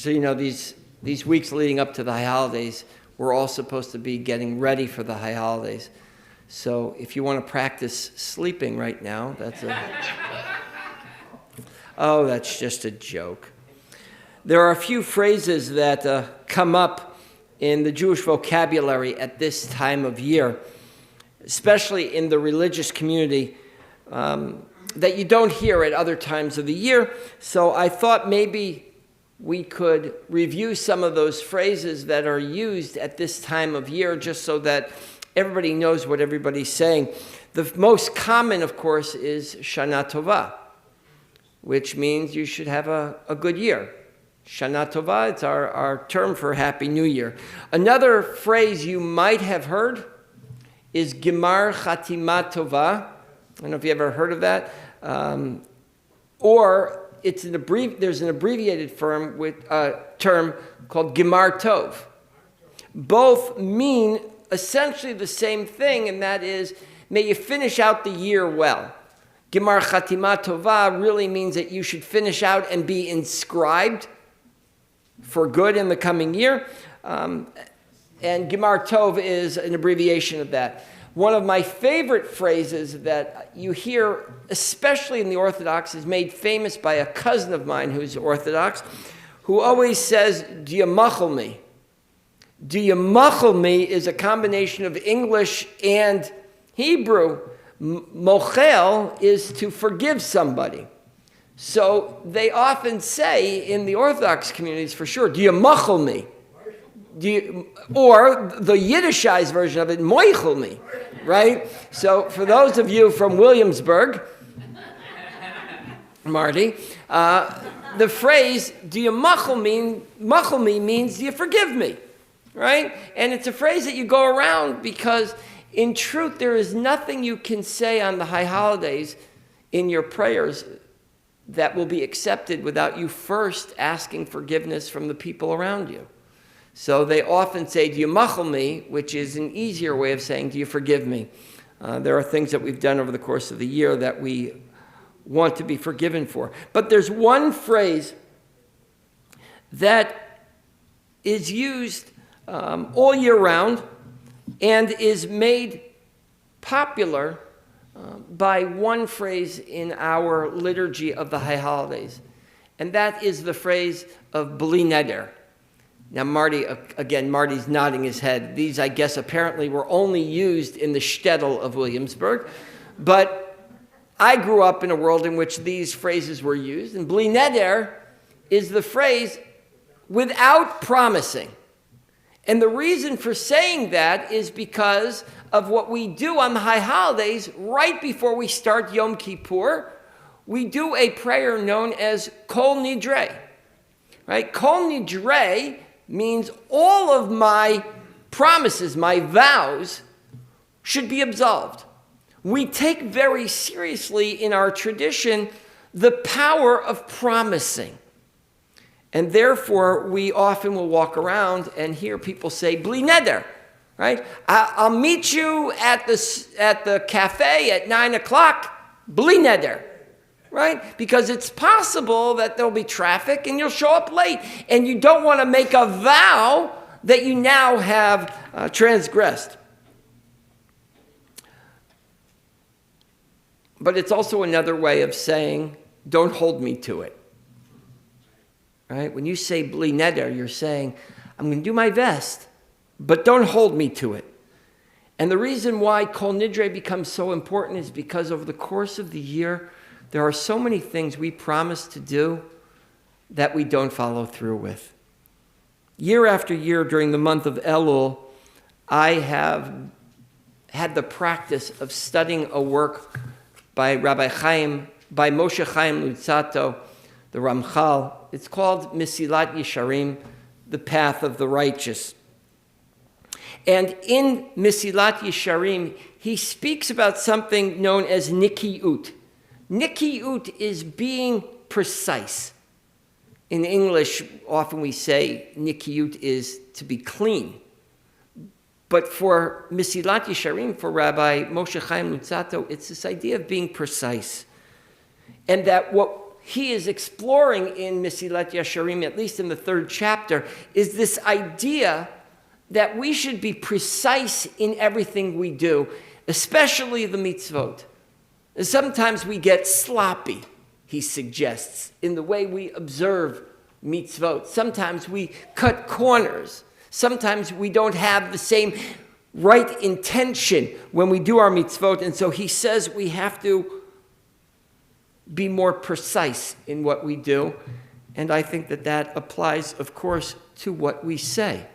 So, these weeks leading up to the high holidays, we're all supposed to be getting ready for the high holidays. So if you want to practice sleeping right now, oh, that's just a joke. There are a few phrases that come up in the Jewish vocabulary at this time of year, especially in the religious community, that you don't hear at other times of the year. So I thought maybe we could review some of those phrases that are used at this time of year just so that everybody knows what everybody's saying. The most common, of course, is Shana Tova, which means you should have a good year. Shana Tova, it's our term for Happy New Year. Another phrase you might have heard is Gemar Chatima Tova. I don't know if you ever heard of that. Or there's an abbreviated term called Gemar Tov. Both mean essentially the same thing, and that is, may you finish out the year well. Gemar Chatima Tova really means that you should finish out and be inscribed for good in the coming year. And Gemar Tov is an abbreviation of that. One of my favorite phrases that you hear, especially in the Orthodox, is made famous by a cousin of mine who's Orthodox, who always says, "Do you machal me?" "Do you machal me" is a combination of English and Hebrew. Mochel is to forgive somebody. So they often say in the Orthodox communities, for sure, "Do you machal me?" Or the Yiddishized version of it, moichel me, right? So for those of you from Williamsburg, Marty, the phrase, "Do you machal me" means, "Do you forgive me?" Right? And it's a phrase that you go around because in truth, there is nothing you can say on the high holidays in your prayers that will be accepted without you first asking forgiveness from the people around you. So they often say, "Do you machal me?" which is an easier way of saying, "Do you forgive me?" There are things that we've done over the course of the year that we want to be forgiven for. But there's one phrase that is used all year round and is made popular by one phrase in our liturgy of the high holidays. And that is the phrase of Bli Neder. Now, Marty's nodding his head. These, I guess, apparently were only used in the shtetl of Williamsburg. But I grew up in a world in which these phrases were used. And Bli Neder is the phrase without promising. And the reason for saying that is because of what we do on the high holidays right before we start Yom Kippur. We do a prayer known as Kol Nidre. Right? Kol Nidre means all of my promises, my vows, should be absolved. We take very seriously in our tradition the power of promising. And therefore, we often will walk around and hear people say, "Bli Neder," right? "I'll meet you at the cafe at 9:00, Bli Neder." Right? Because it's possible that there'll be traffic and you'll show up late. And you don't want to make a vow that you now have transgressed. But it's also another way of saying, "Don't hold me to it." Right? When you say Bli Neder, you're saying, "I'm going to do my best, but don't hold me to it." And the reason why Kol Nidre becomes so important is because over the course of the year, there are so many things we promise to do that we don't follow through with. Year after year during the month of Elul, I have had the practice of studying a work by Moshe Chaim Luzzatto, the Ramchal. It's called Mesilat Yesharim, the Path of the Righteous. And in Mesilat Yesharim, he speaks about something known as Nikiut. Nikiut is being precise. In English, often we say Nikiut is to be clean. But for Mesilat Yesharim, for Rabbi Moshe Chaim Luzzatto, it's this idea of being precise. And that what he is exploring in Mesilat Yesharim, at least in the 3rd chapter, is this idea that we should be precise in everything we do, especially the mitzvot. Sometimes we get sloppy, he suggests, in the way we observe mitzvot. Sometimes we cut corners. Sometimes we don't have the same right intention when we do our mitzvot. And so he says we have to be more precise in what we do. And I think that applies, of course, to what we say.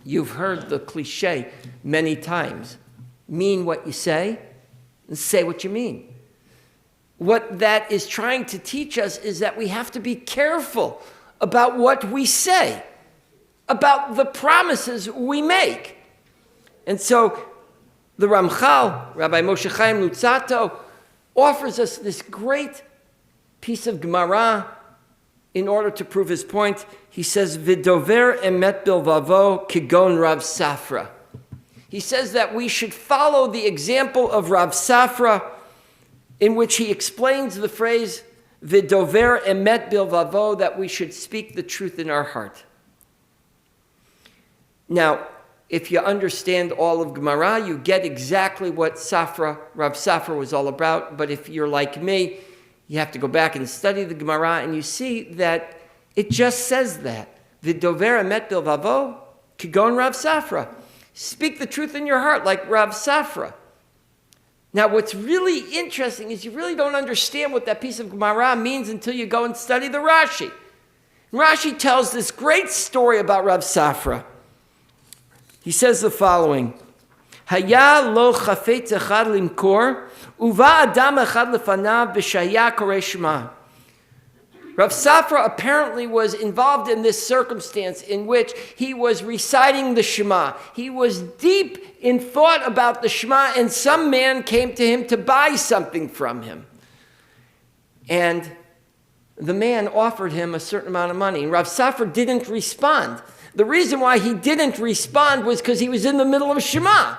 You've heard the cliche many times. Mean what you say and say what you mean. What that is trying to teach us is that we have to be careful about what we say, about the promises we make. And so the Ramchal, Rabbi Moshe Chaim Luzzatto, offers us this great piece of Gemara in order to prove his point. He says, V'dover emet bilvavo kigon Rav Safra. He says that we should follow the example of Rav Safra, in which he explains the phrase, V'dover emet bilvavo, that we should speak the truth in our heart. Now, if you understand all of Gemara, you get exactly what Rav Safra was all about. But if you're like me, you have to go back and study the Gemara, and you see that it just says that. V'dover emet bilvavo, kigon Rav Safra. Speak the truth in your heart, like Rav Safra. Now, what's really interesting is you really don't understand what that piece of Gemara means until you go and study the Rashi. Rashi tells this great story about Rav Safra. He says the following: Haya lo chafetz echad limkor, uva adam echad lefanav b'shaya korei shema. Rav Safra apparently was involved in this circumstance in which he was reciting the Shema. He was deep in thought about the Shema, and some man came to him to buy something from him. And the man offered him a certain amount of money. And Rav Safra didn't respond. The reason why he didn't respond was because he was in the middle of Shema.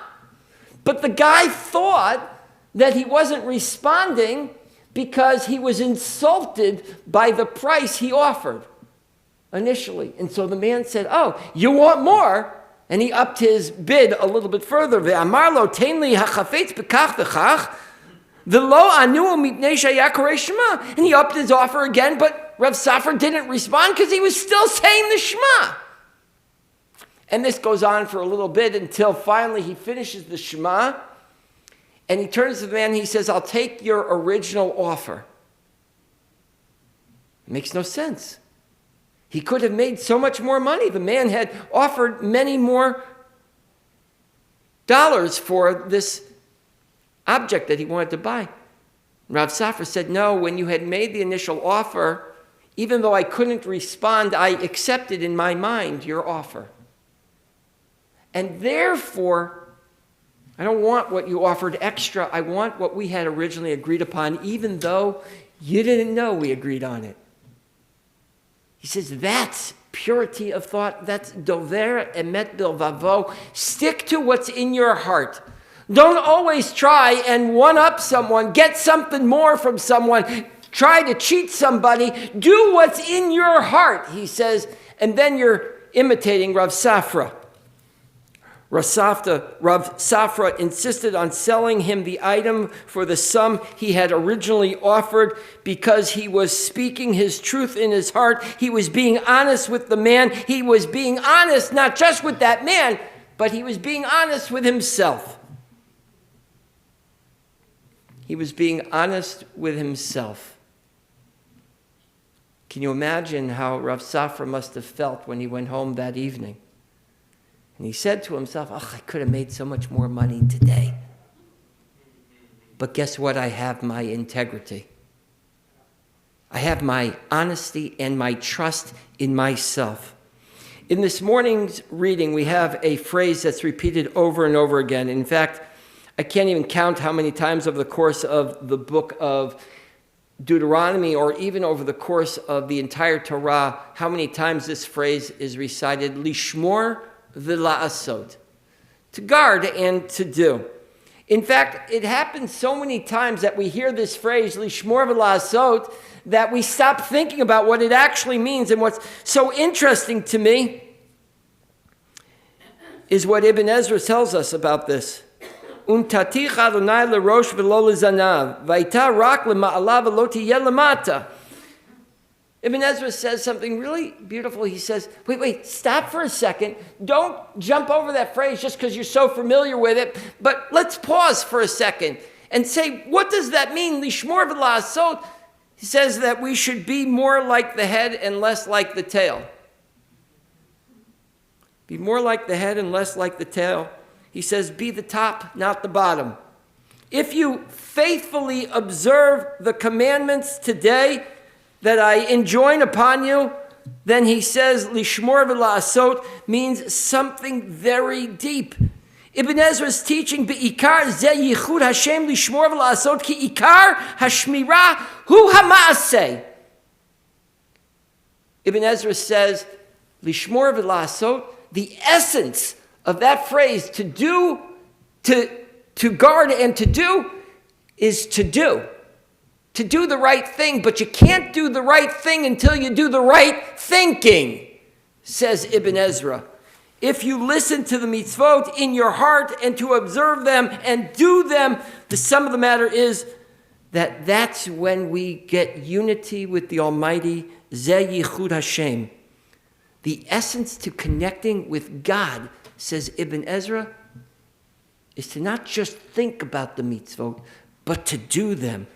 But the guy thought that he wasn't responding because he was insulted by the price he offered initially. And so the man said, "Oh, you want more?" And he upped his bid a little bit further. Ve'amar lo tein li hachafetz b'kach v'chach v'lo anu mipnei shaya korei shema. And he upped his offer again, but Rav Safra didn't respond because he was still saying the Shema. And this goes on for a little bit until finally he finishes the Shema. And he turns to the man and he says, "I'll take your original offer." It makes no sense. He could have made so much more money. The man had offered many more dollars for this object that he wanted to buy. Rav Safra said, "No, when you had made the initial offer, even though I couldn't respond, I accepted in my mind your offer. And therefore, I don't want what you offered extra. I want what we had originally agreed upon, even though you didn't know we agreed on it." He says that's purity of thought. That's dover emet bilvavo. Stick to what's in your heart. Don't always try and one-up someone, get something more from someone, try to cheat somebody. Do what's in your heart, he says, and then you're imitating Rav Safra. Rav Safra insisted on selling him the item for the sum he had originally offered because he was speaking his truth in his heart. He was being honest with the man. He was being honest not just with that man, but he was being honest with himself. He was being honest with himself. Can you imagine how Rav Safra must have felt when he went home that evening? And he said to himself, "Oh, I could have made so much more money today. But guess what? I have my integrity. I have my honesty and my trust in myself." In this morning's reading, we have a phrase that's repeated over and over again. In fact, I can't even count how many times over the course of the book of Deuteronomy, or even over the course of the entire Torah, how many times this phrase is recited, lishmor v'la'asot, to guard and to do. In fact, it happens so many times that we hear this phrase, lishmor v'la'asot, that we stop thinking about what it actually means. And what's so interesting to me is what Ibn Ezra tells us about this. Untatich Adonai lerosh v'lo lezanav, v'ayta rak lema'ala v'lo tiyeh lemata. Ibn Ezra says something really beautiful. He says, wait, stop for a second. Don't jump over that phrase just because you're so familiar with it, but let's pause for a second and say, what does that mean? Lishmor v'la'asot. He says that we should be more like the head and less like the tail. Be more like the head and less like the tail. He says, be the top, not the bottom. If you faithfully observe the commandments today that I enjoin upon you, then he says, lishmor v'la'asot means something very deep. Ibn Ezra's teaching, be'ikar ze yichud Hashem lishmor v'la'asot ki ikar hashmira hu ha'ma'aseh. Ibn Ezra says, lishmor v'la'asot, the essence of that phrase, to do, to guard and to do, is to do. To do the right thing, but you can't do the right thing until you do the right thinking, says Ibn Ezra. If you listen to the mitzvot in your heart and to observe them and do them, the sum of the matter is that that's when we get unity with the Almighty, Zeh Yichud Hashem. The essence to connecting with God, says Ibn Ezra, is to not just think about the mitzvot, but to do them.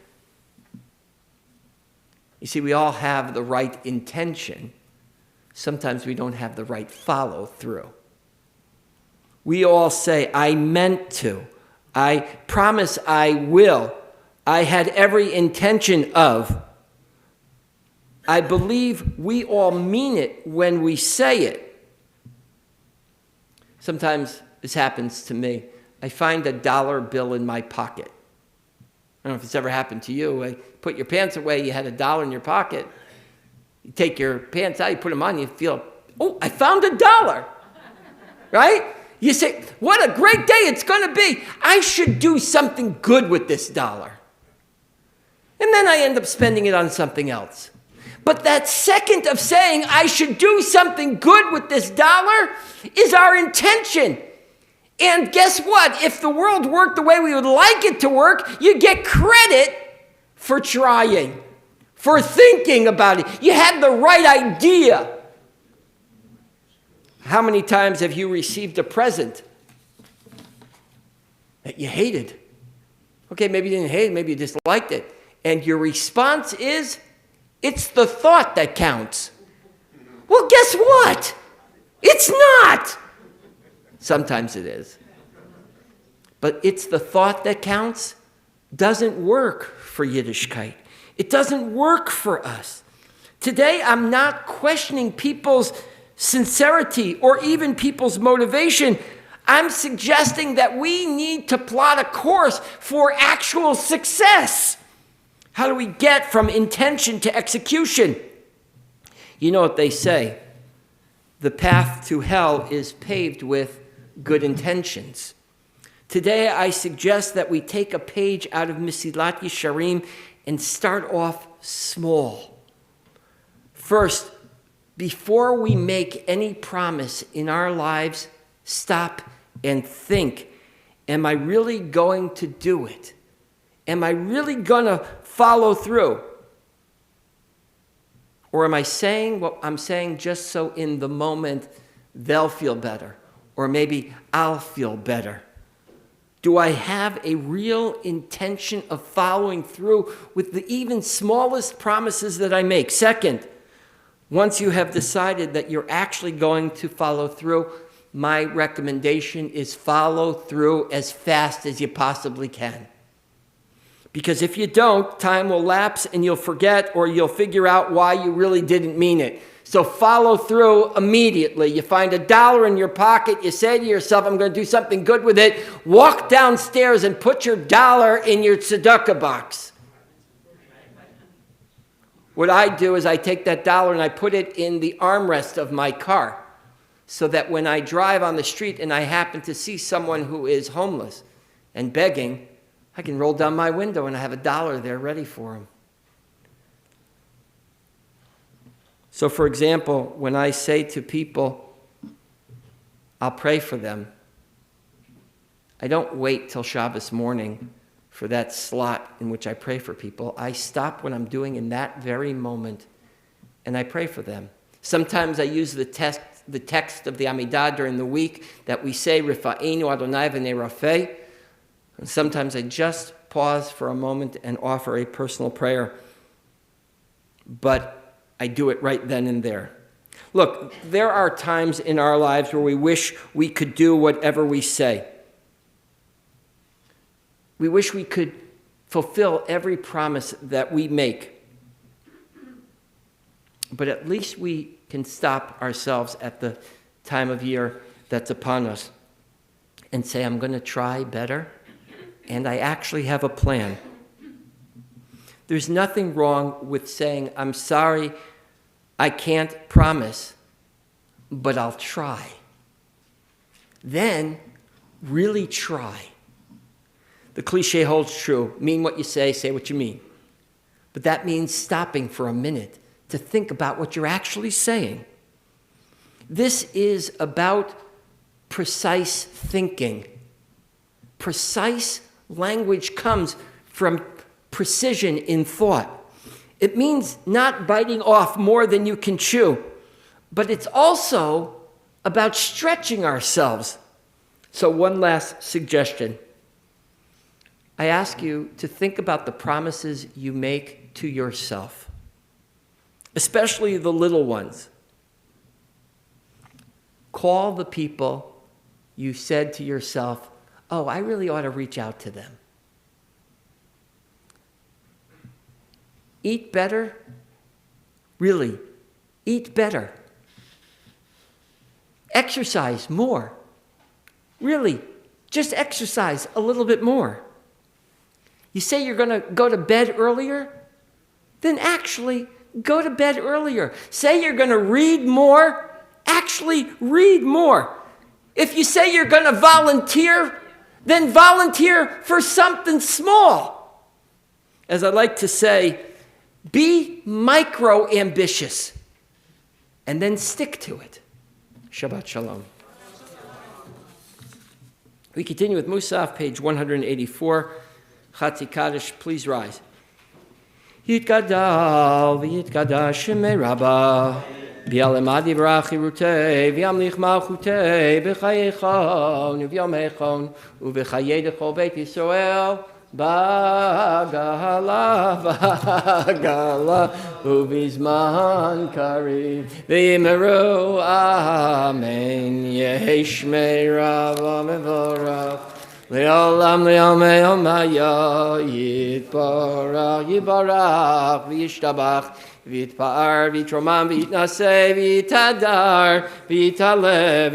You see, we all have the right intention. Sometimes we don't have the right follow through. We all say, I meant to. I promise I will. I had every intention of. I believe we all mean it when we say it. Sometimes this happens to me. I find a dollar bill in my pocket. I don't know if it's ever happened to you. You put your pants away, you had $1 in your pocket. You take your pants out, you put them on, you feel, oh, I found $1. Right? You say, what a great day it's going to be. I should do something good with this $1. And then I end up spending it on something else. But that second of saying I should do something good with this $1 is our intention. And guess what? If the world worked the way we would like it to work, you get credit for trying, for thinking about it. You had the right idea. How many times have you received a present that you hated? Okay, maybe you didn't hate it, maybe you disliked it. And your response is, it's the thought that counts. Well, guess what? It's not. Sometimes it is. But it's the thought that counts. Doesn't work for Yiddishkeit. It doesn't work for us. Today, I'm not questioning people's sincerity or even people's motivation. I'm suggesting that we need to plot a course for actual success. How do we get from intention to execution? You know what they say. The path to hell is paved with good intentions. Today, I suggest that we take a page out of Mesilat Yesharim and start off small. First, before we make any promise in our lives, stop and think, am I really going to do it? Am I really going to follow through? Or am I saying what I'm saying just so in the moment they'll feel better? Or maybe I'll feel better? Do I have a real intention of following through with the even smallest promises that I make? Second, once you have decided that you're actually going to follow through, my recommendation is follow through as fast as you possibly can. Because if you don't, time will lapse and you'll forget, or you'll figure out why you really didn't mean it. So follow through immediately. You find $1 in your pocket. You say to yourself, I'm going to do something good with it. Walk downstairs and put your $1 in your tzedakah box. What I do is I take that $1 and I put it in the armrest of my car, so that when I drive on the street and I happen to see someone who is homeless and begging, I can roll down my window and I have $1 there ready for them. So, for example, when I say to people, I'll pray for them, I don't wait till Shabbos morning for that slot in which I pray for people. I stop what I'm doing in that very moment and I pray for them. Sometimes I use the text of the Amidah during the week that we say, Rifa'enu Adonai v'nei Rafeh. And sometimes I just pause for a moment and offer a personal prayer. But I do it right then and there. Look, there are times in our lives where we wish we could do whatever we say. We wish we could fulfill every promise that we make. But at least we can stop ourselves at the time of year that's upon us and say, I'm going to try better, and I actually have a plan. There's nothing wrong with saying, I'm sorry, I can't promise, but I'll try. Then, really try. The cliche holds true. Mean what you say what you mean. But that means stopping for a minute to think about what you're actually saying. This is about precise thinking. Precise language comes from precision in thought. It means not biting off more than you can chew, but it's also about stretching ourselves. So one last suggestion. I ask you to think about the promises you make to yourself, especially the little ones. Call the people you said to yourself, oh, I really ought to reach out to them. Eat better? Really, eat better. Exercise more. Really, just exercise a little bit more. You say you're going to go to bed earlier? Then actually go to bed earlier. Say you're going to read more? Actually read more. If you say you're going to volunteer, then volunteer for something small. As I like to say, be micro-ambitious and then stick to it. Shabbat Shalom. We continue with Musaf, page 184. Chatzi Kaddish, please rise. Yitgadal v'yitgadal shemei Rabbah v'yalemad yivrach yirutei v'yamlich malchutei b'chayechon v'yomechon u'v'chayei d'chol Beit Yisrael b'gala u'bizman kariv v'yimeru amen yeshmei Rabbah mevorach Le'olam le'omei omaya yitbarach yibarach v'yishtabach v'yitpa'ar v'yitromam v'yitnaseh v'yitadar v'yitaleh